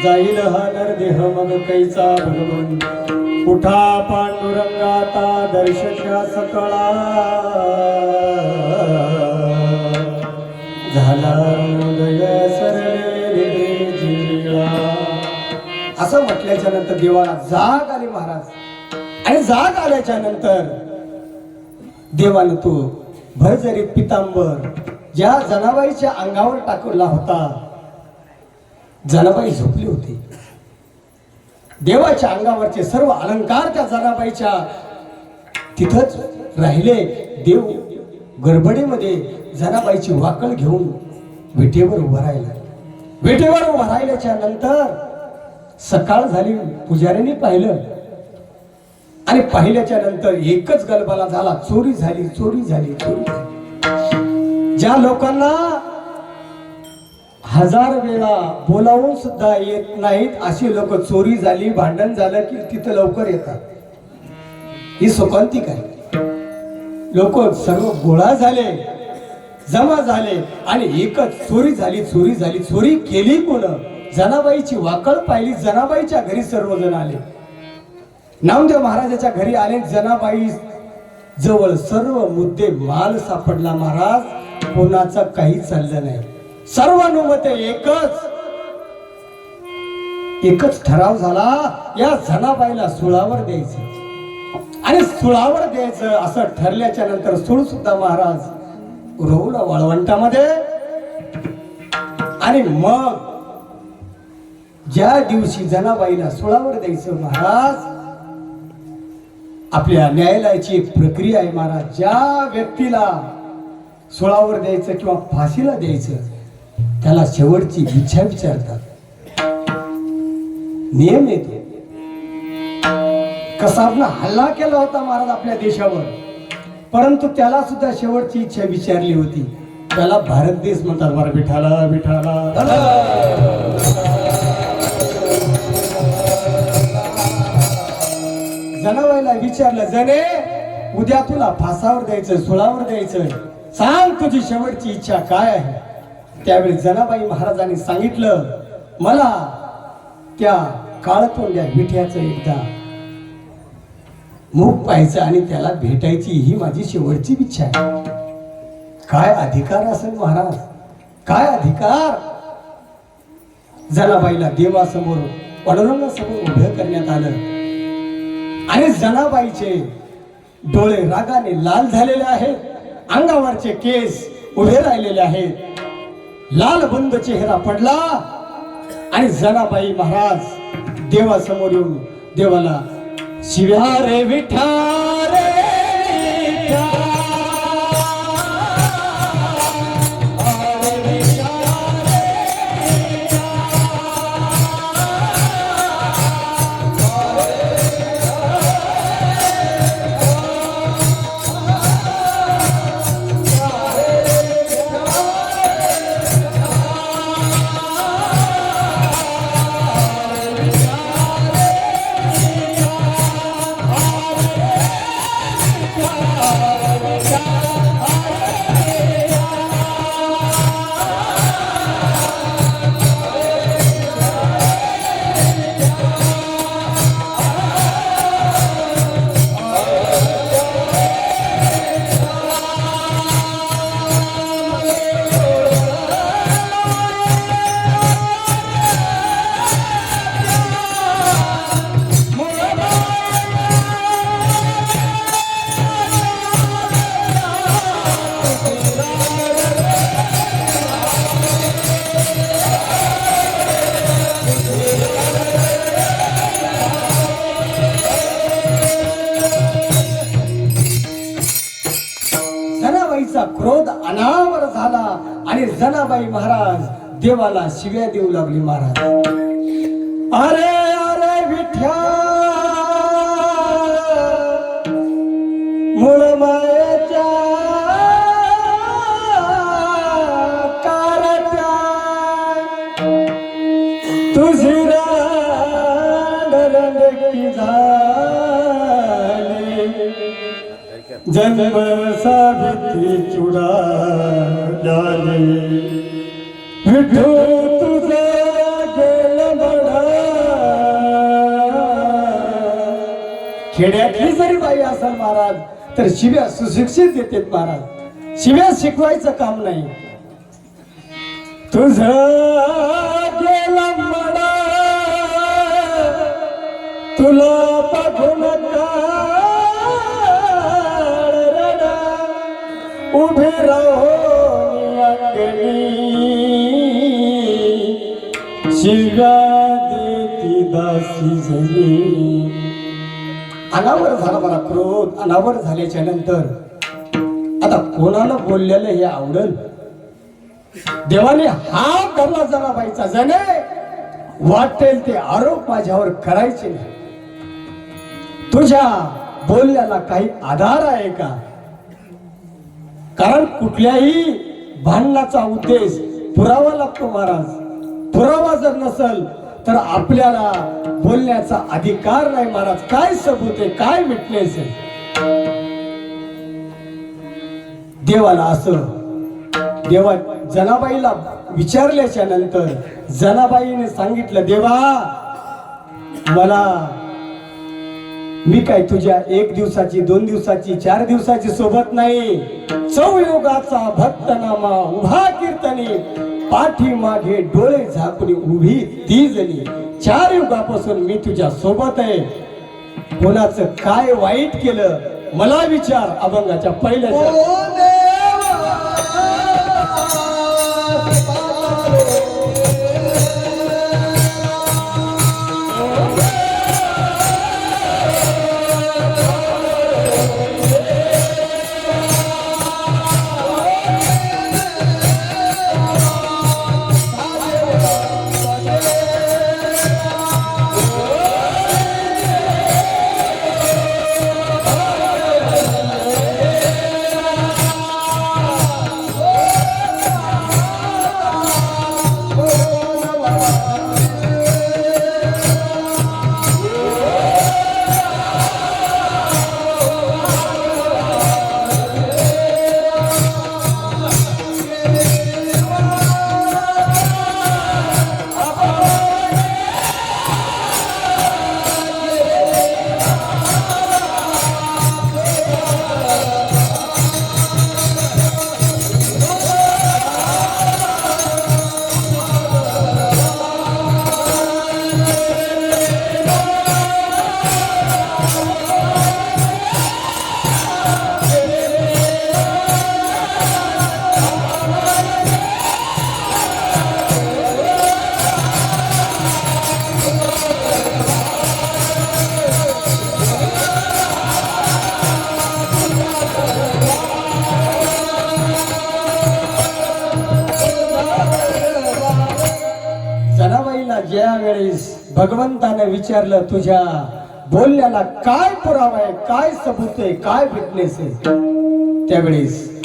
जाईल हा नरदेह मग कैचा भगवंत. उठा पांडुरंगाता दर्शच्या सकळा, झाला हृदय सरले जिळा. असं म्हटल्याच्या नंतर देवाला जाग आली महाराज. आणि जाग आल्याच्या नंतर देवानं तो भरजरी पितांबर ज्या जनाबाईच्या अंगावर टाकला होता, जनाबाई झोपली होती. देवाच्या अंगावरचे सर्व अलंकार त्या जनाबाईच्या तिथंच राहिले. देव गडबडीमध्ये जनाबाईची वाकळ घेऊन विटेवर उभा राहिला. विटेवर उभा राहिल्याच्या नंतर सकाळ झाली. पुजाऱ्यांनी पाहिलं आणि पाहिल्याच्या नंतर एकच गलबला झाला, चोरी झाली, चोरी झाली, चोरी झाली. ज्या लोकांना 1000 वेळा बोलावून सुद्धा येत नाहीत अशी लोक चोरी झाली, भांडण झालं की तिथं लवकर येतात. ही शोकांतिक आहे. लोक सर्व गोळा झाले, जमा झाले आणि एकच चोरी झाली, चोरी झाली. चोरी केली कोण? जनाबाईची वाकळ पाहिली. जनाबाईच्या घरी सर्वजण आले. नामदेव महाराजाच्या घरी आले. जनाबाई जवळ सर्व मुद्दे माल सापडला महाराज. कोणाचं काही चाललं नाही. सर्वानुमते एकच ठराव झाला, या जनाबाईला सुळावर द्यायचं. आणि सुळावर द्यायचं असं ठरल्याच्या नंतर सूळ सुद्धा महाराज रोवला वाळवंटामध्ये. आणि मग ज्या दिवशी जनाबाईला सुळावर द्यायचं महाराज, आपल्या न्यायालयाची एक प्रक्रिया आहे महाराज. ज्या व्यक्तीला सुळावर द्यायचं किंवा फाशीला द्यायचं त्याला शेवटची इच्छा विचारतात. नियम येतो. कसाबनं हल्ला केला होता महाराज आपल्या देशावर, परंतु त्याला सुद्धा शेवटची इच्छा विचारली होती. त्याला भारत देश म्हणतात. बरं विठाला विठाला. जनाबाईला विचारलं, जने उद्या तुला फासावर द्यायचं, सुळावर द्यायचं, सांग तुझी शेवटची इच्छा काय आहे. त्यावेळी जनाबाई महाराजांनी सांगितलं, मला त्या काळतोंड्या विठ्याचं एकदा मुख पाहायचं आणि त्याला भेटायची, ही माझी शेवटची इच्छा आहे. काय अधिकार असेल महाराज, काय अधिकार. जनाबाईला देवासमोर पांडुरंगासमोर उभं करण्यात आलं आणि जनाबाईचे डोळे रागाने लाल झालेले आहेत. अंगावरचे केस उभे राहिलेले आहेत. लाल बंद चेहरा पडला आणि जनाबाई महाराज देवासमोर येऊन देवाला शिव्या रे विठा रे क्रोध अनावर झाला आणि जनाबाई महाराज देवाला शिव्या देऊ लागली. महाराज अरे अरे विठ्या मूळ मायेच्या कारट्या तुझी रांडकी झाली जन्म सावित्री चुडा विठू तुझा गेला बडा. खेड्यातली जरी बाई असेल महाराज तर शिव्या सुशिक्षित देतात महाराज. शिव्या शिकवायचं काम नाही. तुझा गेला बडा तुला बघून उभे राहो शिव्या देती दासी झाली. अनावर झाला मला क्रोध. अनावर झाल्याच्या नंतर आता कोणाला बोललेलं हे आवडल. देवाने हात धरला जनाबाईचा. जने वाटेल ते आरोप माझ्यावर करायचे नाही. तुझ्या बोलण्याला काही आधार आहे का? कारण कुठल्याही भांडणाचा उद्देश पुरावा लागतो महाराज. पुरावा जर नसल तर आपल्याला बोलण्याचा अधिकार नाही महाराज. काय सबूत आहे? काय विटनेस आहे? देवाला असं देवा जनाबाईला विचारल्याच्या नंतर जनाबाईने सांगितलं, देवा मला मी काय तुझ्या 1 दिवसाची 2 दिवसाची 4 दिवसाची सोबत नाही. चौयुगाचा भक्तनामा उभा कीर्तनी पाठी मागे डोळे झाकून उभी ती जणी. 4 युगापासून मी तुझ्या सोबत आहे. कोणाचं काय वाईट केलं मला विचार. अभंगाच्या पहिल्या ज्या वेळेस भगवंताने विचारलं तुझ्या बोलण्याला काय पुरावा आहे, काय सबूत आहे, काय विटनेस आहे, त्यावेळेस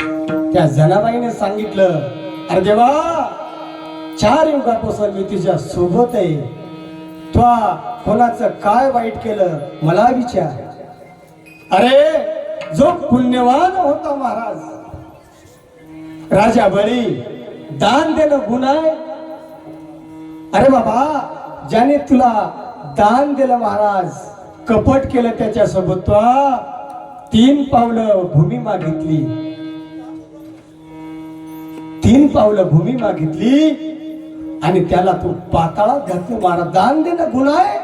त्या जनाबाईने सांगितलं, अरे देवा 4 युगापासून मी तुझ्या सोबत आहे. तू कोणाचं काय वाईट केलं मला विचार. अरे जो पुण्यवान होता महाराज राजा बळी, दान देणं गुन्हा आहे. अरे बाबा ज्याने तुला दान दिलं महाराज, कपट केलं त्याच्यासोबत 3 पावलं भूमी मागितली, 3 पावलं भूमी मागितली आणि त्याला तू पाताळात घातलं महाराज. दान देणं गुन्हा आहे.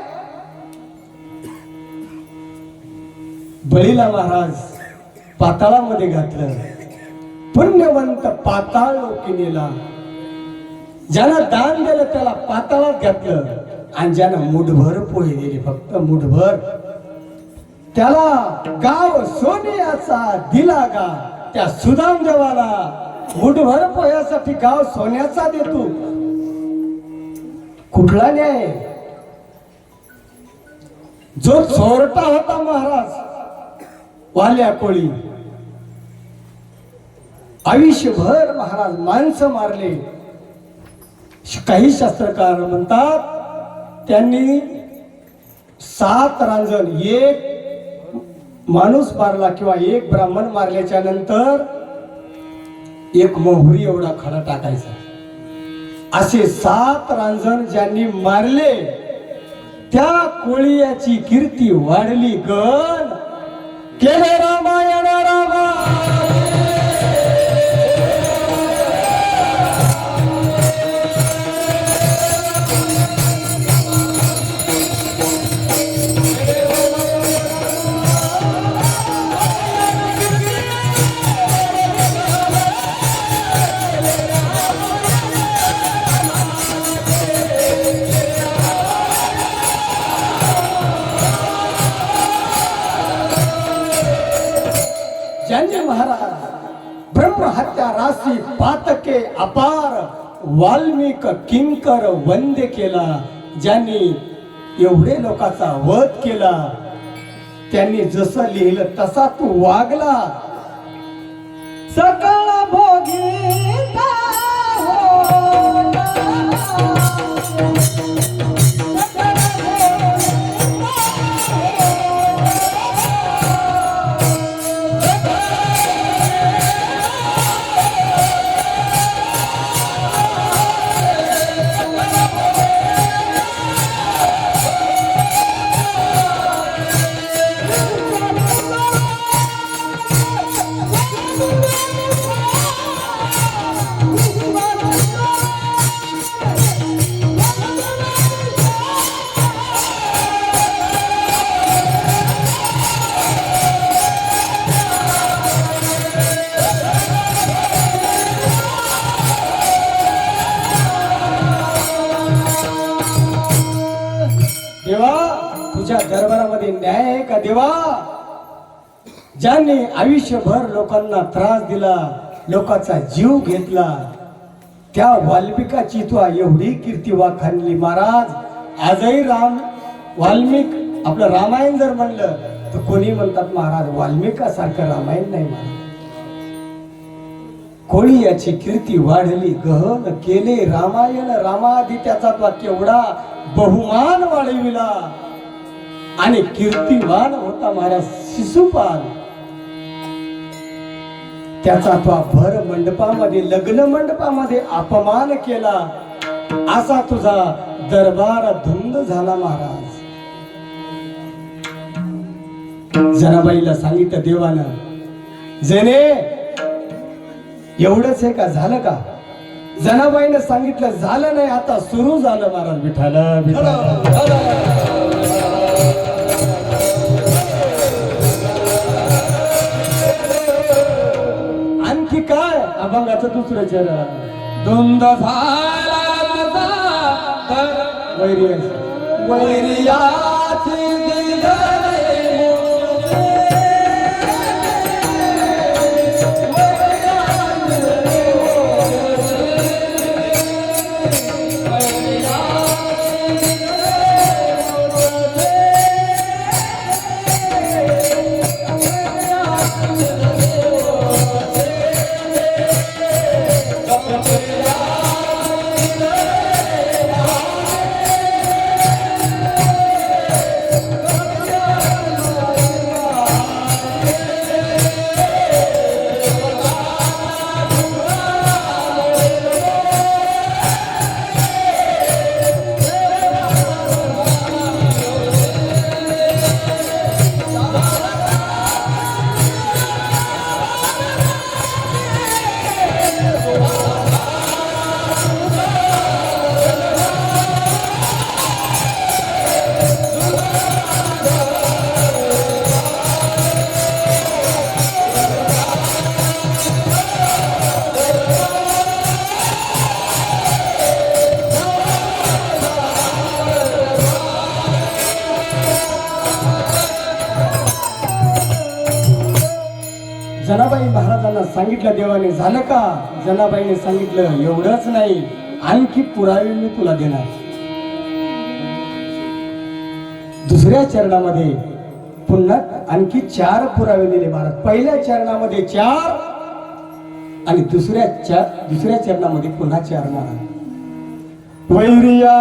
बळीला महाराज पाताळामध्ये घातलं. पुण्यवंत पाताळ लोकी नेला. ज्यानं दान दिलं त्याला पाताळात घातलं आणि ज्यानं मुठभर पोहे दिले, फक्त मुठभर, त्याला गाव सोन्याचा दिला गा. त्या सुदाम देवाला मुठभर पोह्यासाठी गाव सोन्याचा देतो. कुठला न्याय? जो चोरटा होता महाराज वाल्या कोळी, आयुष्यभर महाराज माणसं मारले. काही शास्त्रकार म्हणतात त्यांनी 7 रांजण, एक माणूस मारला किंवा एक ब्राह्मण मारल्याच्या नंतर एक मोहरी एवढा खडा टाकायचा. असे 7 रांजण ज्यांनी मारले त्या कोळीयाची कीर्ती वाढली गण. केले रामायण रामा ज्यांनी महाराज ब्रह्महत्या राशी पातके अपार वाल्मिक किंकर वंद्य केला. ज्यांनी एवढे लोकांचा वध केला त्यांनी जसं लिहिलं तसा तू वागला. सकळ भोगीता देवा तुझ्या दरबारामध्ये न्याय आहे का देवा? ज्यांनी आयुष्यभर लोकांना त्रास दिला, लोकांचा जीव घेतला, त्या वाल्मिकाची तू एवढी कीर्ती वाखाणली महाराज. आजही वाल्मिक आपलं रामायण जर म्हणलं तर कोणी म्हणतात महाराज वाल्मिकासारखं रामायण नाही महाराज. कोणी याची कीर्ती वाढली गहन केले रामायण रामादी त्याचा तो केवढा बहुमान वाढविला. आणि कीर्तिवान होता महाराज शिशुपाल. त्याचा तो भर मंडपामध्ये लग्न मंडपामध्ये अपमान केला. असा तुझा दरबार धुंद झाला महाराज. जनाबाईला सांगितलं देवानं, जने एवढंच आहे का, झालं का? जनाबाईनं सांगितलं झालं नाही, आता सुरू झालं महाराज. विठाला विठाला आणखी काय अभंगाचं दुसरं चरण. धुंद झाला वैरियाची जनाबाई महाराजांना सांगितलं देवाने, झालं का? जनाबाईने सांगितलं एवढंच नाही, आणखी पुरावे मी तुला देणार. दुसऱ्या चरणामध्ये पुन्हा आणखी 4 पुरावे दिले महाराज. पहिल्या चरणामध्ये 4 आणि दुसऱ्या चरणामध्ये पुन्हा 4 महाराज. वैरिया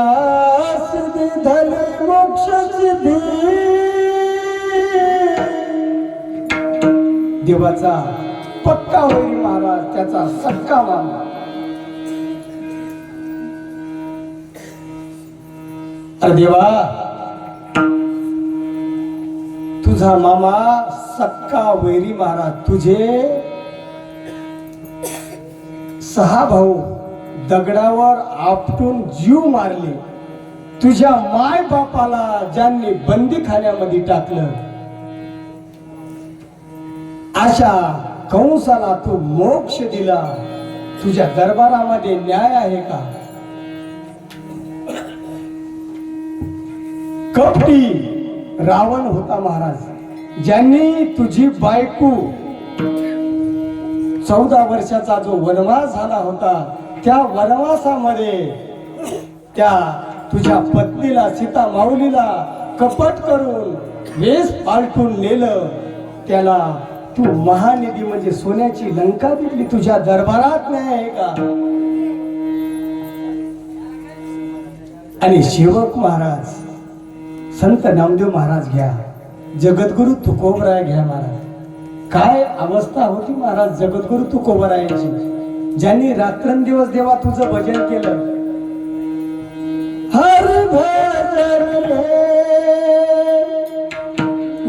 सिद्धी धली मोक्ष सिद्धी देवाचा पक्का वैरी महाराज, त्याचा सक्का मामा. अरे देवा, तुझा मामा सक्का वैरी महाराज. तुझे 6 भाऊ दगडावर आपटून जीव मारले. तुझ्या माय बापाला ज्यांनी बंदीखान्यामध्ये टाकलं, अशा कंसाला तू मोक्ष दिला. तुझ्या दरबारामध्ये न्याय आहे का? कपटी रावण होता महाराज, ज्यांनी तुझी बायको 14 वर्षाचा जो वनवास झाला होता, त्या वनवासामध्ये त्या तुझ्या पत्नीला सीता माऊलीला कपट करून वेश पालटून नेलं. त्याला तू महानिधी म्हणजे सोन्याची लंका दिली. तुझ्या दरबारात नाही आहे का? आणि सेवक महाराज संत नामदेव महाराज घ्या, जगद्गुरु तुकोबराय घ्या महाराज. काय अवस्था होती महाराज जगद्गुरु तुकोबरायांची, ज्यांनी रात्रंदिवस देवा तुझं भजन केलं. हर भजन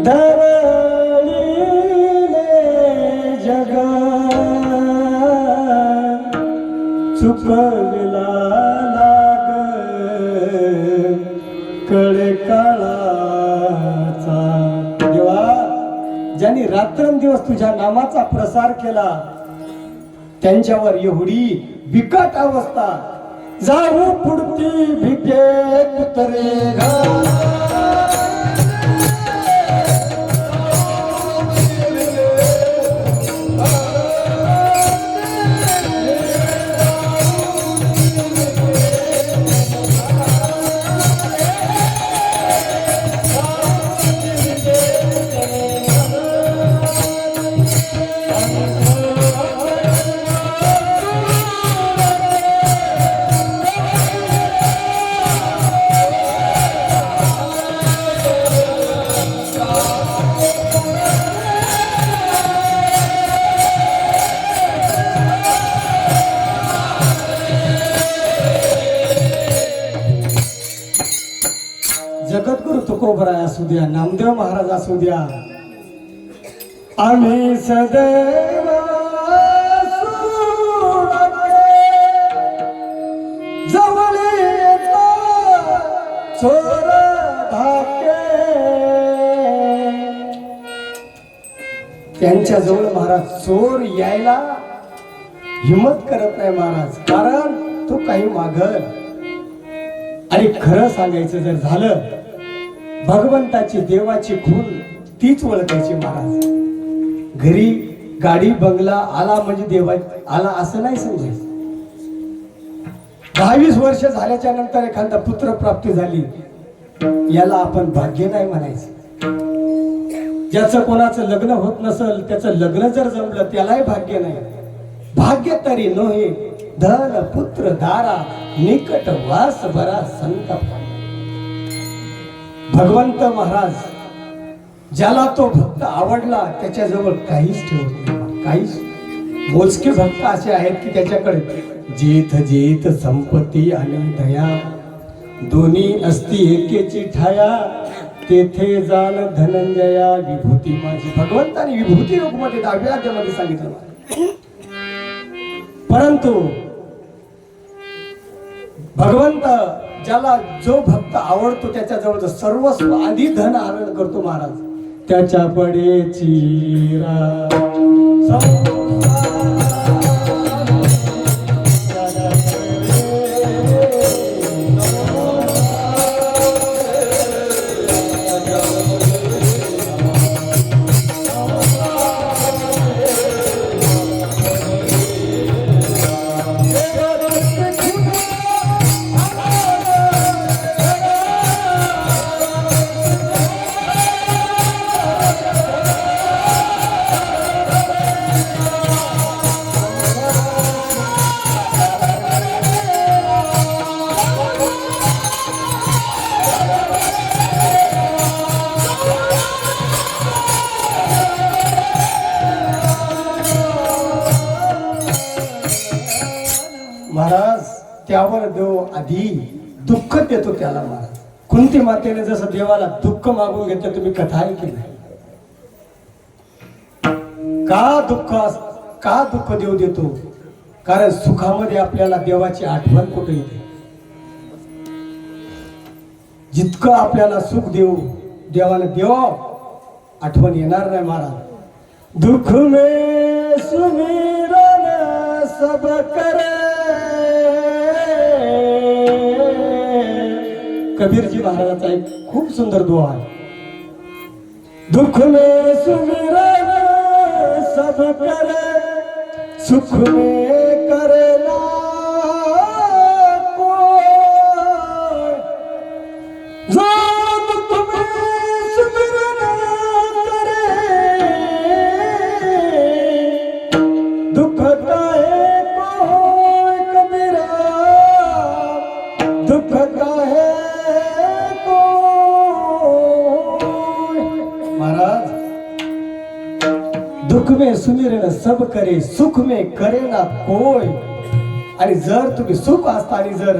धरणीले जग चुकविला लाग कळे काळाचा. देवा, ज्यांनी रात्रंदिवस तुझ्या नामाचा प्रसार केला, त्यांच्यावर एवढी बिकट अवस्था. जाऊ पुढती भिके कुतरे जगद्गुरु तुकोबराय असू द्या, नामदेव महाराज असू द्या, आम्ही सदैव जवळीचा चोर धाके. त्यांच्या जवळ महाराज चोर यायला हिम्मत करत नाही महाराज, कारण तो काही मागल. आणि खरं सांगायचं जर झालं, भगवंताची देवाची खून तीच ओळखायची महाराज. घरी गाडी बंगला आला म्हणजे देवा आला असं नाही समजायचं. 22 वर्ष झाल्याच्या नंतर एखादा पुत्र प्राप्ती झाली, याला आपण भाग्य नाही म्हणायचं. ज्याचं कोणाचं लग्न होत नसल, त्याचं लग्न जर जमलं त्यालाही भाग्य नाही. भाग्य तरी नोहे धन पुत्र दारा निकट वास बरा संत. भगवंत महाराज ज्याला तो भक्त आवडला त्याच्याजवळ काहीच ठेवत नाही. काहीच मोजके भक्त असे आहेत की त्याच्याकडे जेथ जेथ संपत्ती आणि दया दोन्ही असती एकेची ठाया, तेथे जाण धनंजया विभूती माझी. भगवंताने विभूती योगमध्ये 10व्या अध्यायामध्ये सांगितलं. परंतु भगवंत ज्याला जो भक्त आवडतो त्याच्याजवळ सर्वस्व आधी धन हरण करतो महाराज. त्याच्या पडेची महाराज त्यावर देव आधी दुःख देतो त्याला महाराज. कुंती मातेने जसं देवाला दुःख मागून घेतलं तुम्ही कथा ऐकली नाही का दुःख देव देतो? कारण सुखामध्ये आपल्याला देवाची आठवण कुठे येते. जितकं आपल्याला सुख देऊ देवाने आठवण येणार नाही महाराज. दुःख में सुमिरन सब करे. कबीरजी महाराजाचा एक खूप सुंदर दुआ आहे. दुःख में सुमिरन सब करे सुख में करे ना कोई. जो दुःख में सुमिरन करे दुःख काहे कोई कबीरा दुःख काहे दुःख में सुमिरन सब करे सुख में करे ना कोय. आणि जर तुम्ही सुख असताना जर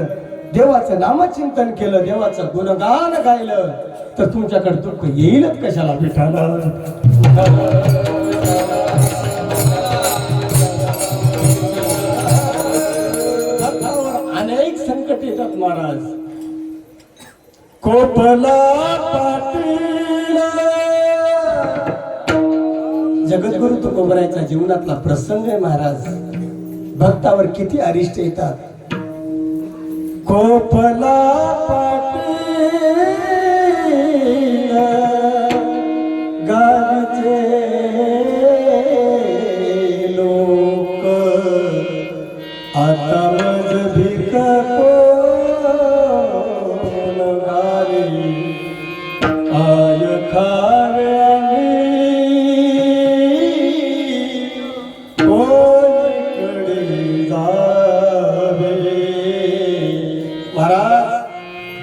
देवाचं नामचिंतन केलं देवाचं गुणगान गायलं तर तुमच्याकडे दुःख येईलच कशाला. विठाला अनेक संकट येतात महाराज. कोपला पाटील जगद्गुरु तुकोबरायचा जीवनातला प्रसंग आहे महाराज. भक्तावर किती अरिष्ट येतात. कोपला पाटील गावचे लोक आता मज भिक कोण घाली आय खावे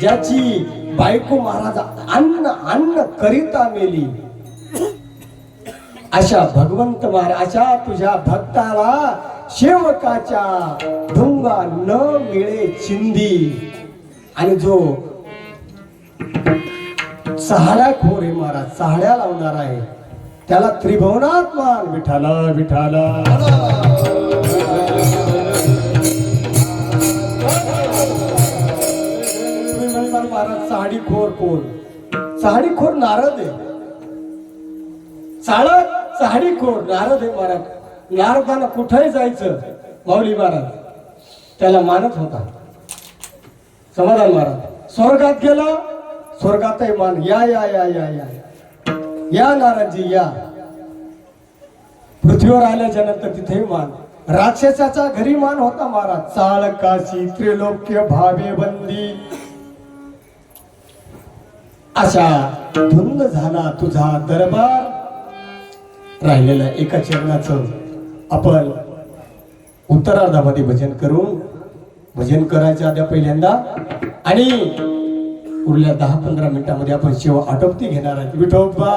ज्याची बायको महाराज अन्न करिता मेली अशा भगवंत महाराज अशा तुझ्या भक्ताला सेवकाच्या ढुंगा न मिळे चिंदी. आणि जो चहाड्या खोर आहे महाराज चहाड्या लावणार आहे त्याला त्रिभुवनात मान. विठाला विठाला महाराज. चहाडीखोर नारद आहे. चहाडीखोर नारद आहे महाराज. नारदाला कुठेही जायचं माऊली महाराज त्याला मानत होता. समाधान महाराज स्वर्गात गेला स्वर्गातही मान. या या या या या या नारदजी या. पृथ्वीवर आल्याच्या नंतर तिथेही मान. राक्षसाचा घरी मान होता महाराज. चाळकाशी त्रिलोक्य भावे बंदी. अशा धुंद झाला तुझा दरबार. राहिलेल्या एका चरणाचं आपण उत्तरार्धामध्ये भजन करून भजन करायचं आद्या पहिल्यांदा आणि उरल्या 10-15 मिनिटांमध्ये आपण सेवा आटोपती घेणार आहे. विठोबा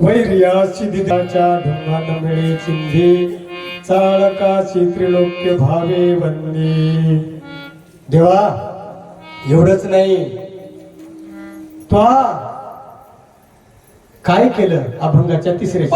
वैर्याची दिदाच्या ढुंगान मिळे चिंधी चाळकाशी त्रिलोक्य भावे वंदी. देवा एवढंच नाही, तो काय केलं अभंगाच्या तिसऱ्या